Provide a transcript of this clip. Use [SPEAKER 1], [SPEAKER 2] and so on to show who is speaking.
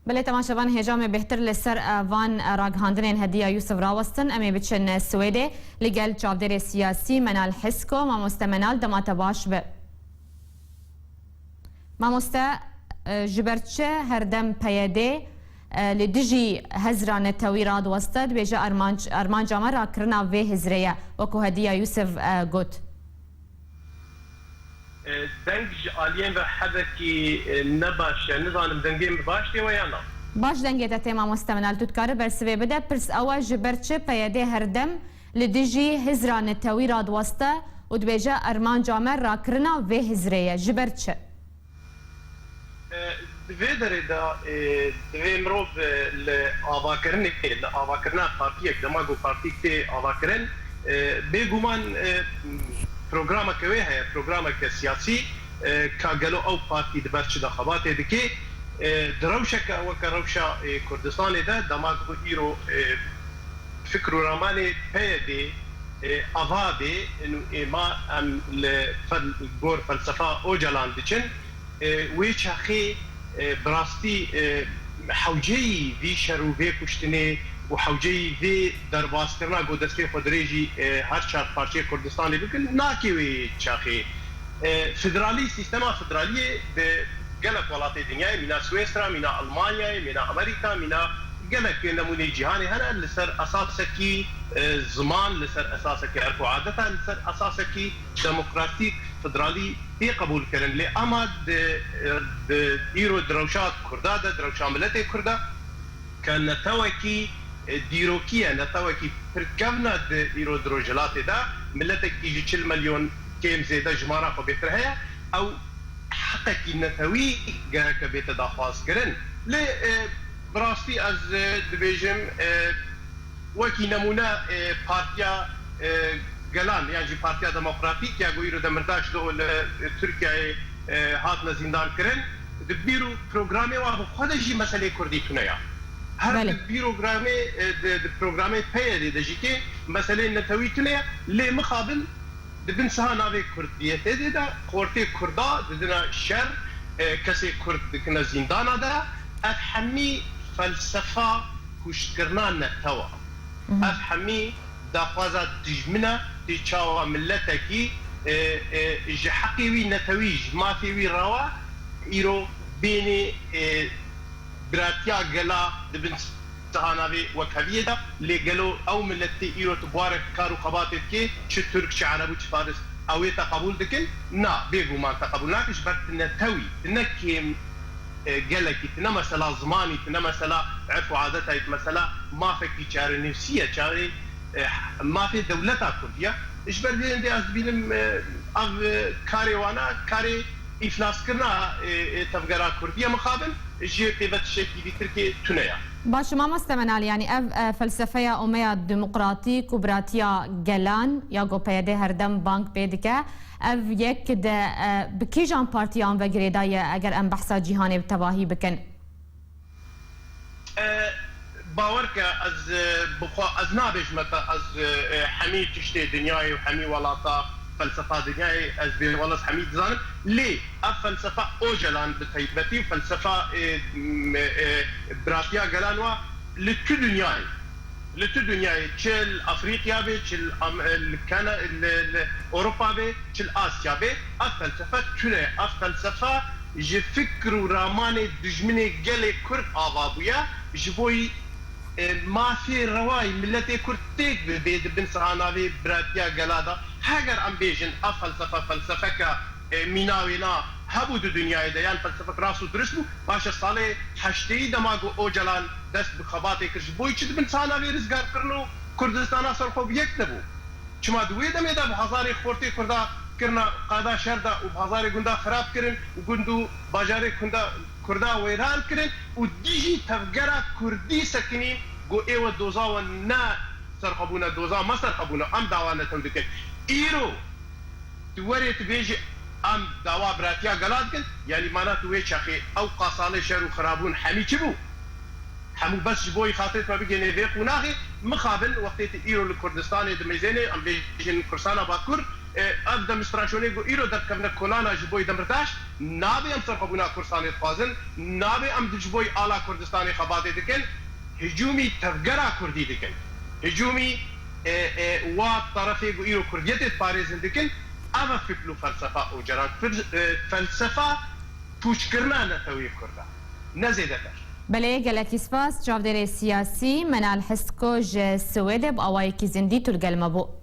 [SPEAKER 1] بله تماشاوان هجام بهتر لسر وان راگهاندنین هدیه یوسف راوستن امی بچن سویده لگل چاودر سیاسی منال حسکو ماموسته منال دمات باش به ماموسته جبرچه هردم پیاده لدجی هزران تویراد وستد بیجا ارمان جامع را کرنا وی هزریه وکو هدیه یوسف گوت
[SPEAKER 2] دنگ آلین و حدکی نباشه نظام دنگیم باشه و یا نه
[SPEAKER 1] باش دنگی تا تیما مستمنال تودکاره برسوی بده پرس اوا جبرچه پیاده هردم لدجی هزران تویراد وسته و دبیجا ارمان جامع را کرنا وی هزریه جبرچه
[SPEAKER 2] دوی داره دا دوی مروف لآواکرنا پارتیک دماغو پارتیک تی آواکرن بگومان پروگرام که ہے پروگرام که سیاسی کاغلو او پارتی دبرچ دا خبات دکی دروشه که او که روشا کردستان ده دماغ ایرو فکر و رامان پیده آواده انو ما ام لگور فلسفه او جلان دچن وی چاخی براستی حوجی وی شروع کشتنه و حوجی وی در باسترنا گو دسته خودریجی هر چهار پارچه کردستانی بکن ناکی وی چاخی فدرالی سیستما فدرالی به گلک ولات دنیای مینا سویسرا مینا المانیا مینا امریکا مینا گلک نمونه جهانی هنه لسر اساسکی زمان لسر اساسکی عرف و عادتا لسر اساسکی دموکراتیک فدرالی تی قبول کردن لی اما دیرو دروشات کرده ده دروشا ملت کرده که نتوکی دیروکیه نتوکی پرکونا ده ایرو دروجلات ده ملت ایجی 40 ملیون کم زیده جمارا خو بهتر هیا او حقکی نتوی گه که بیت دا خواست کرن لی براستی از دبیجم وکی نمونه پارتیا گلان یعنی پارتیا دموکراتیک یا گویرو دمرداش دو ترکیه هاتنا زندان کرن دبیرو پروگرامی و خودشی مسئله کردی تونیا هر پروگرامی پیده دجی که مسئله نتوی تونیا لی مخابل دبن سها ناوی کردیت ده خورتی کردا ددنا شر کسی کرد دکنا زندان ده افهمی فلسفه کشتکرنا نتوا افهمی داخوازات دجمنه تی چاوا ملتکی جحقی وی نتویج مافی وی روا ایرو بینی براتیا گلا دبن سهاناوی وکهویه دا لگلو او ملتی ایرو تبارک کارو خباتت که چه ترک چه عربو چه فارس اوی تقبول دکن نا بگو ما تقبول ناکش برد نتوی نکیم گلکی تنا مثلا زمانی تنا مثلا عرف و عادتا مثلا ما فکی چاره نفسیه چاره ما في دولتها كردية إجبر بين دي أزبينم أو كاري وانا كاري إفلاس كرنا تفجرات كردية مقابل جي قيمة الشيء في تركيا تونيا
[SPEAKER 1] باش ما مستمنال يعني اف فلسفه اميه ديمقراطيك وبراتيا جلان يا جو بيده هردم بانك بيدكه اف يك ده بكيجان بارتيان وغريدايه اگر ام بحثا جهاني بتواهي بكن
[SPEAKER 2] باور که از نابش متا از حمی تشتی دنیای و حمی ولاتا فلسفه دنیای از بین ولس حمی زانم لی اف فلسفه او جلان بتایبتی و فلسفه براتیا گلان و لتو دنیای چل افریقیا به چل اوروپا به چل آسیا به اف فلسفه تونه اف فلسفه جه فکر و رامان دجمن گل کرد آوابویا جبوی ما في رواي ملتي كرتيك بيد بن سهاناوي براتيا قلادا هاجر ام بيجن فلسفه ميناوينا هبو دو دنيا ديان فلسفه راسو درسمو باش صالح حشتي دماغو او جلان دست بخباتي كرج بوي چد بن سهاناوي رزگار كرنو كردستان اصل خو يكتبو چما دوي دمه دا بهزاري خورتي كردا كرنا قادا شردا وبهزاري گندا خراب كرن وگندو باجاري كردا ويران كرن وديجي تفجرا كردي سكنين جو ايوه دوزا ونا سرقبونا دوزا ما سرقبونا ام داوانا تودك ايرو توري تبيجي ام داوا براتيا غلادكن يعني معناته وي شاخي او قاصاله شر وخرابون حمي تشبو حمو بس بوي خاطر ما بيجي نبيق وناغي مقابل وقت ايرو الكردستاني دميزيني ام بيجي كرسانا باكر اب دمستراشونی گو ایرو دبکرن کولانا جبوی دمرتاش نابی ام سرخبونا کورسانی خوازن نابی ام دجبوی آلا کردستانی خباتی دکن هجومی تفگرا کردی دکن هجومی و طرفی گو ایرو کردیت پاریزن دکن اما فکر و فلسفه او جران فلسفه پوچ کرنا نتوی کرده نزیده در
[SPEAKER 1] بله گلکی سپاس جاودر سیاسی منال حسکو ج سوید با آوایی کی زندی ترگل مبو